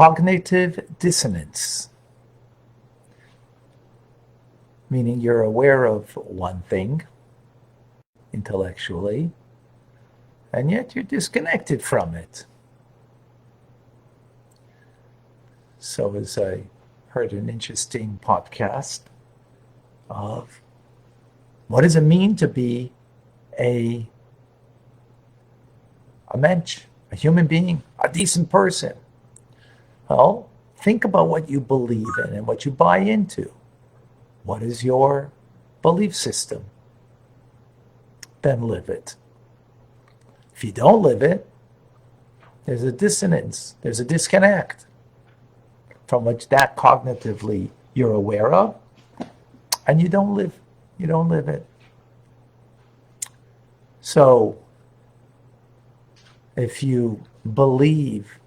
cognitive dissonance, meaning you're aware of one thing intellectually, and yet you're disconnected from it. So as I heard an interesting podcast of what does it mean to be a mensch, a human being, a decent person? Well, think about what you believe in and what you buy into. What is your belief system? Then live it. If you don't live it, there's a dissonance, there's a disconnect from which that cognitively you're aware of, and you don't live it. So if you believe,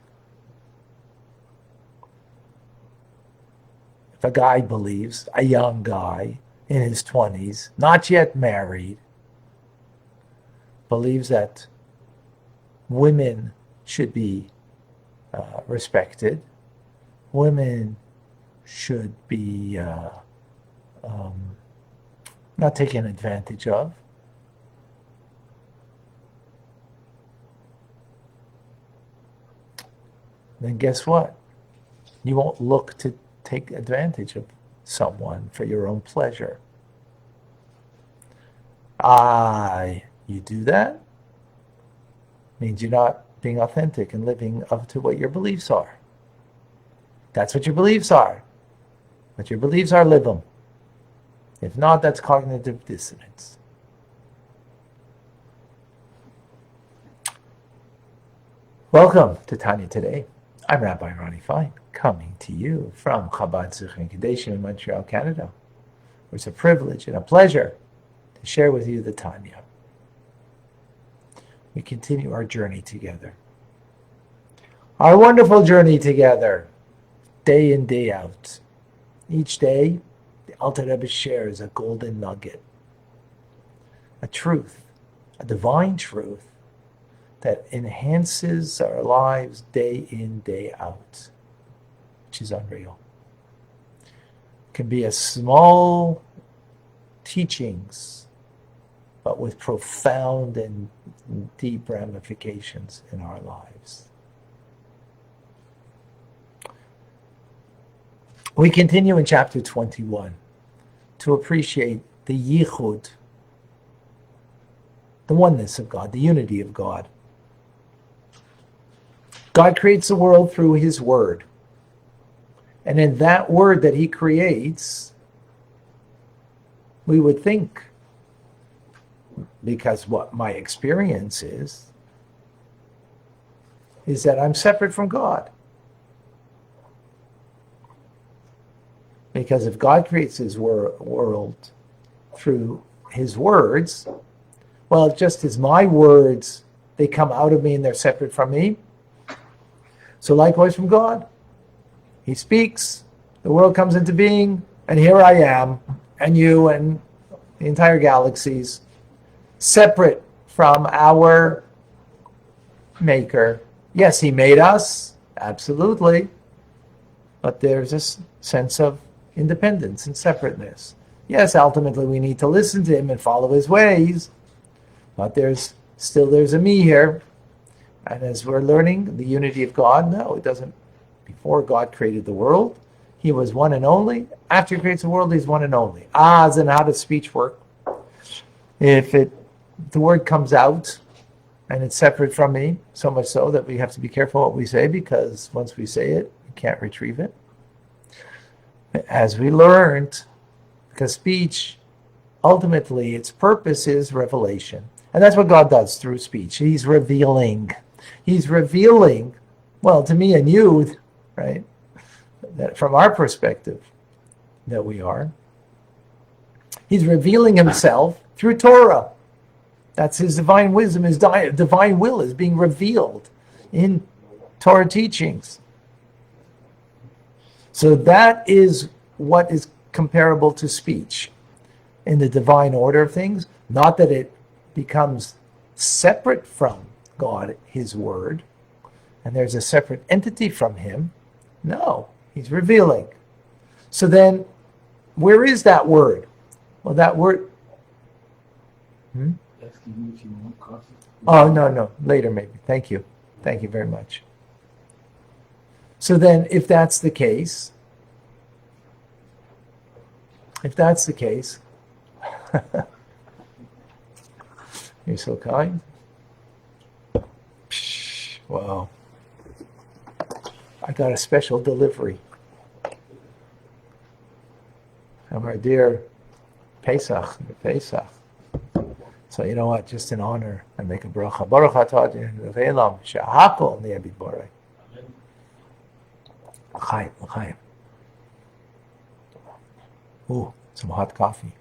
if a guy believes, a young guy in his 20s, not yet married, believes that women should be respected, women should be not taken advantage of, then guess what? You won't look to take advantage of someone for your own pleasure. You do that, means you're not being authentic and living up to what your beliefs are. That's what your beliefs are. What your beliefs are, live them. If not, that's cognitive dissonance. Welcome to Tanya Today. I'm Rabbi Ronnie Fine, coming to you from Chabad in Montreal, Canada. It's a privilege and a pleasure to share with you the Tanya. We continue our journey together. Our wonderful journey together, day in, day out. Each day, the Alter Rebbe shares a golden nugget, a truth, a divine truth that enhances our lives day in, day out, which is unreal. It can be a small teachings, but with profound and deep ramifications in our lives. We continue in chapter 21 to appreciate the yichud, the oneness of God, the unity of God. God creates the world through his word. And in that word that he creates, we would think, because what my experience is that I'm separate from God. Because if God creates his world through his words, well, just as my words, they come out of me and they're separate from me, so likewise from God. He speaks, the world comes into being, and here I am, and you, and the entire galaxies, separate from our Maker. Yes, he made us, absolutely, but there's this sense of independence and separateness. Yes, ultimately we need to listen to him and follow his ways, but there's a me here. And as we're learning the unity of God, no, it doesn't. Before God created the world, he was one and only. After he creates the world, he's one and only. Then how does speech work? If the word comes out and it's separate from me, so much so that we have to be careful what we say, because once we say it, we can't retrieve it. As we learned, because speech, ultimately, its purpose is revelation. And that's what God does through speech. He's revealing. He's revealing, well, to me and you, right, that from our perspective, that we are. He's revealing himself through Torah. That's his divine wisdom. His divine will is being revealed in Torah teachings. So that is what is comparable to speech in the divine order of things. Not that it becomes separate from God, his word, and there's a separate entity from him, No, he's revealing. So then, where is that word? Well, that word... Oh, no, later maybe. Thank you. Thank you very much. So then, if that's the case, you're so kind. Wow. I got a special delivery from our dear Pesach. So you know what? Just in honor, I make a bracha. Baruch atah Adonai Eloheinu shehakol niyeh b'dbarei. L'chaim. Ooh, some hot coffee.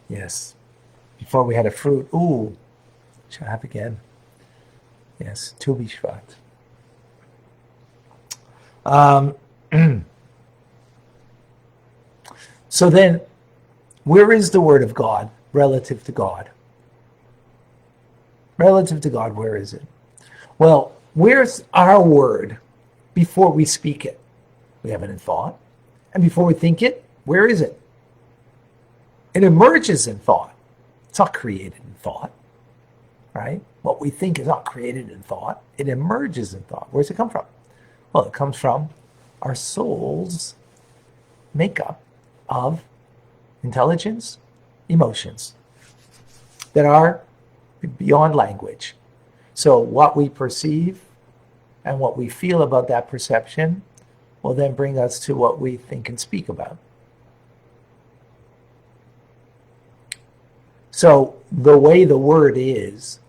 Yes. Before we had a fruit. Ooh, should I have again? Yes, Tu B'Shvat. So then, where is the word of God relative to God? Relative to God, where is it? Well, where's our word before we speak it? We have it in thought. And before we think it, where is it? It emerges in thought. It's not created in thought, right? What we think is not created in thought. It emerges in thought. Where does it come from? Well, it comes from our soul's makeup of intelligence, emotions that are beyond language. So what we perceive and what we feel about that perception will then bring us to what we think and speak about. So the way the word is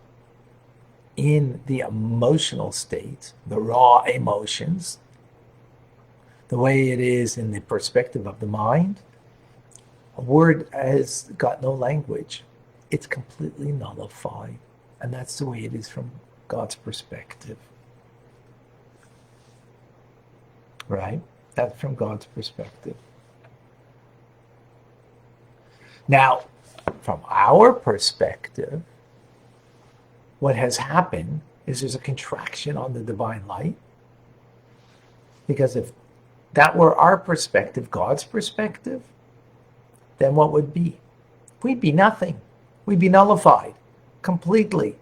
in the emotional state, the raw emotions, the way it is in the perspective of the mind, a word has got no language. It's completely nullified. And that's the way it is from God's perspective. Right? That's from God's perspective. Now, from our perspective, what has happened is there's a contraction on the divine light. Because if that were our perspective, God's perspective, then what would be? We'd be nothing. We'd be nullified completely.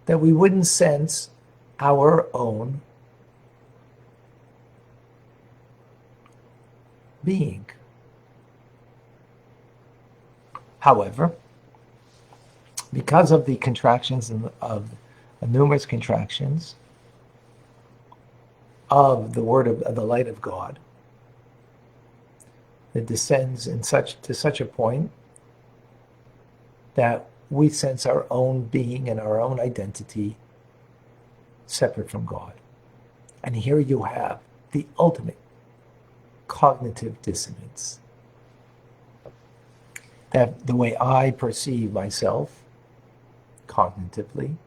That we wouldn't sense our own being. However, because of the contractions of numerous contractions of the word of the light of God, it descends to such a point that we sense our own being and our own identity separate from God. And here you have the ultimate cognitive dissonance. That the way I perceive myself cognitively,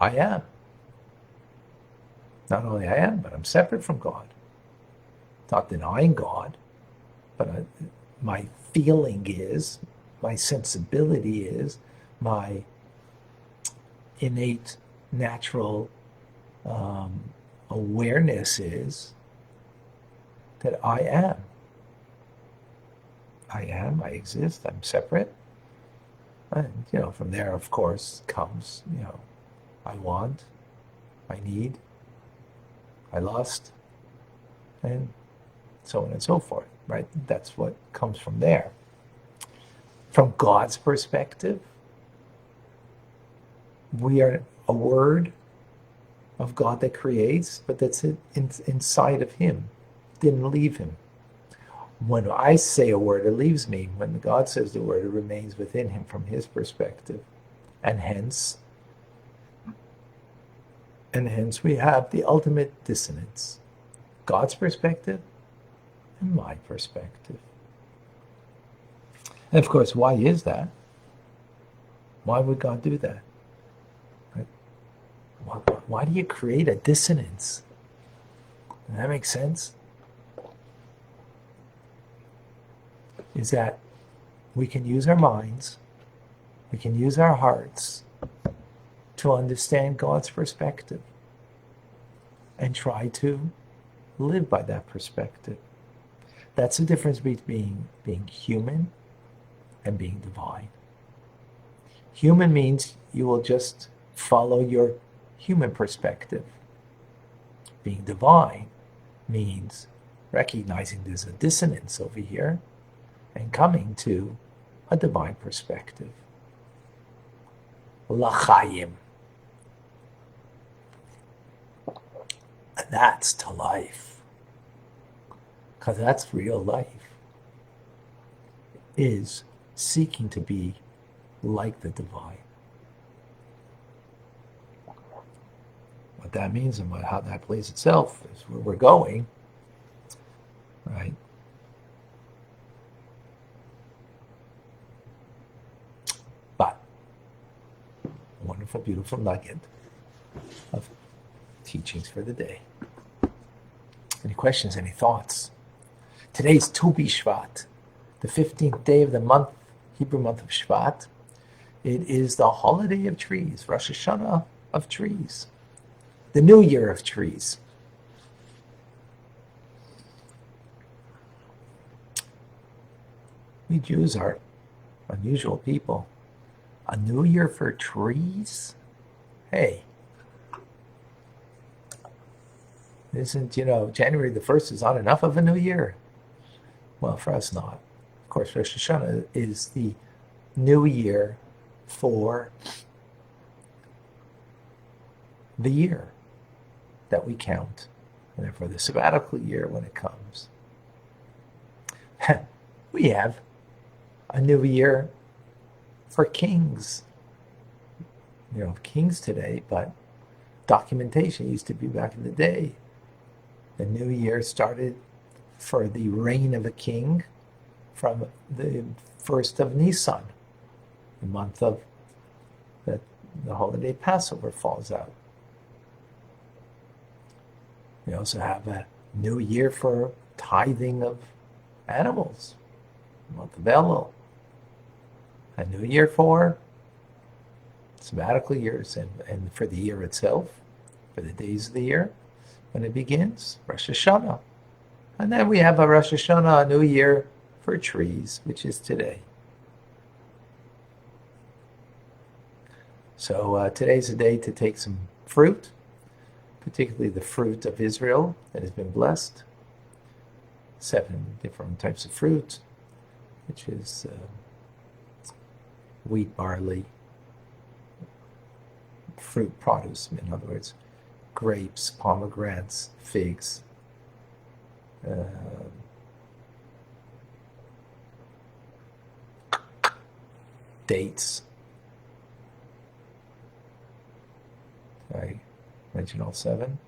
I am. Not only I am, but I'm separate from God. Not denying God, but my feeling is, my sensibility is, my innate natural awareness is that I am. I exist, I'm separate. And, from there, of course, comes, I want, I need, I lust, and so on and so forth, right? That's what comes from there. From God's perspective, we are a word of God that creates, but that's inside of Him. Didn't leave Him. When I say a word, it leaves me. When God says the word, it remains within Him from His perspective. And hence we have the ultimate dissonance. God's perspective and my perspective. And of course, why is that? Why would God do that? Right? Why do you create a dissonance? Does that make sense? Is that we can use our minds, we can use our hearts, to understand God's perspective and try to live by that perspective. That's the difference between being human and being divine. Human means you will just follow your human perspective. Being divine means recognizing there's a dissonance over here and coming to a divine perspective. L'chaim. And that's to life. Because that's real life. Is seeking to be like the divine. What that means and how that plays itself is where we're going, right? But a wonderful, beautiful nugget of teachings for the day. Any questions, any thoughts? Today's Tu B'Shvat, the 15th day of the month, Hebrew month of Shvat. It is the holiday of trees, Rosh Hashanah of trees, the new year of trees. We Jews are unusual people. A new year for trees? Hey. Isn't, January the 1st is not enough of a new year? Well, for us not. Of course, Rosh Hashanah is the new year for the year that we count, and therefore the sabbatical year when it comes. We have a new year for kings. Kings today, but documentation used to be back in the day. The new year started for the reign of a king from the 1st of Nisan, the month of the holiday Passover falls out. We also have a new year for tithing of animals, the month of Elul. A new year for sabbatical years and for the year itself, for the days of the year, when it begins, Rosh Hashanah. And then we have a Rosh Hashanah, a new year for trees, which is today. So today's a day to take some fruit, particularly the fruit of Israel that has been blessed. 7 different types of fruit, which is wheat, barley, fruit produce, in other words, grapes, pomegranates, figs, dates. I mentioned all 7.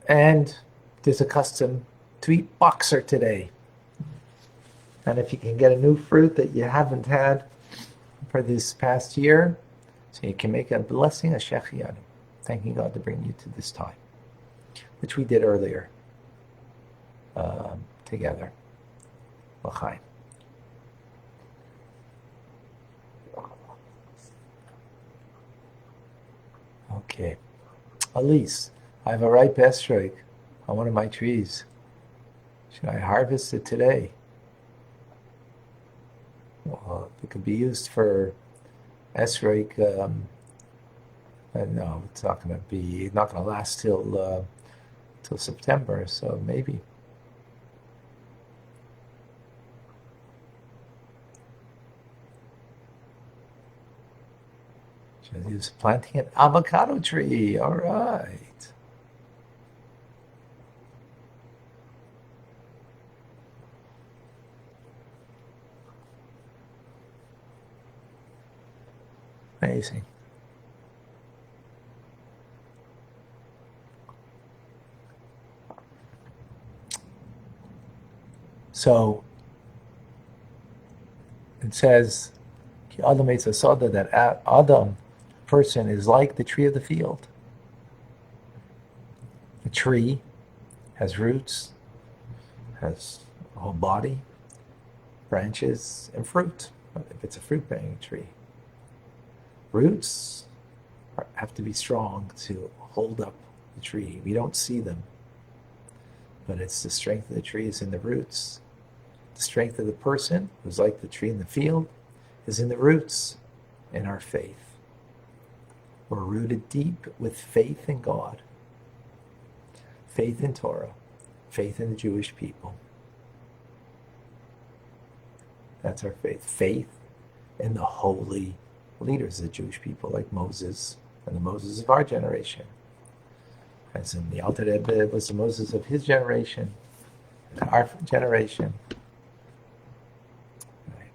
And there's a custom to eat boxer today. And if you can get a new fruit that you haven't had for this past year, so you can make a blessing, a shechianu, thanking God to bring you to this time, which we did earlier together. L'chaim. Okay. Elise, I have a ripe esrog on one of my trees. Should I harvest it today? Well, it could be used for esrog. No, it's not going to last till September. So maybe. Should I use planting an avocado tree? All right. Amazing. So it says, Adam makes a soda that Adam, person, is like the tree of the field. The tree has roots, has a whole body, branches, and fruit, if it's a fruit-bearing tree. Roots have to be strong to hold up the tree. We don't see them, but it's the strength of the tree is in the roots. The strength of the person, who's like the tree in the field, is in the roots, in our faith. We're rooted deep with faith in God, faith in Torah, faith in the Jewish people. That's our faith. Faith in the holy leaders of the Jewish people, like Moses, and the Moses of our generation. As in the Alter Rebbe was the Moses of his generation, our generation. Right.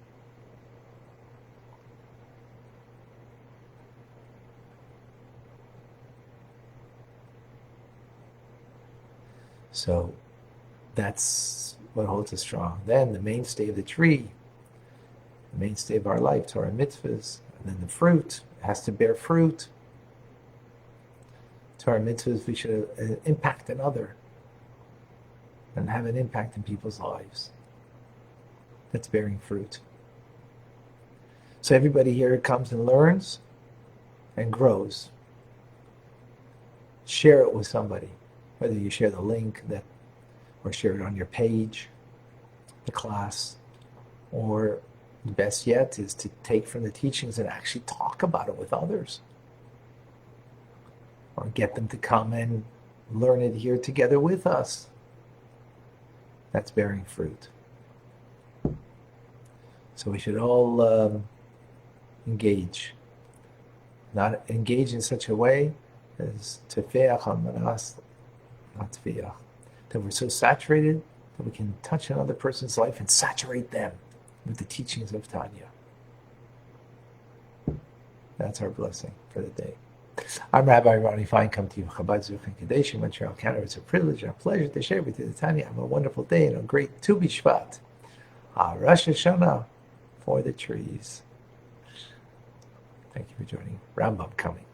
So that's what holds us strong. Then the mainstay of the tree, the mainstay of our life, Torah and mitzvahs, and then the fruit has to bear fruit. Torah and mitzvahs, we should impact another and have an impact in people's lives. That's bearing fruit. So everybody here comes and learns and grows. Share it with somebody, whether you share the link or share it on your page, the class, or the best yet is to take from the teachings and actually talk about it with others. Or get them to come and learn it here together with us. That's bearing fruit. So we should all engage. Not engage in such a way as tefeach al-manas, not tefeach. That we're so saturated that we can touch another person's life and saturate them with the teachings of Tanya. That's our blessing for the day. I'm Rabbi Ronnie Fine, come to you from Chabad Zurich and Kadesh in Montreal, Canada. It's a privilege and a pleasure to share with you the Tanya. Have a wonderful day and a great Tu B'Shvat, Rosh Hashanah for the trees. Thank you for joining. Rambam coming.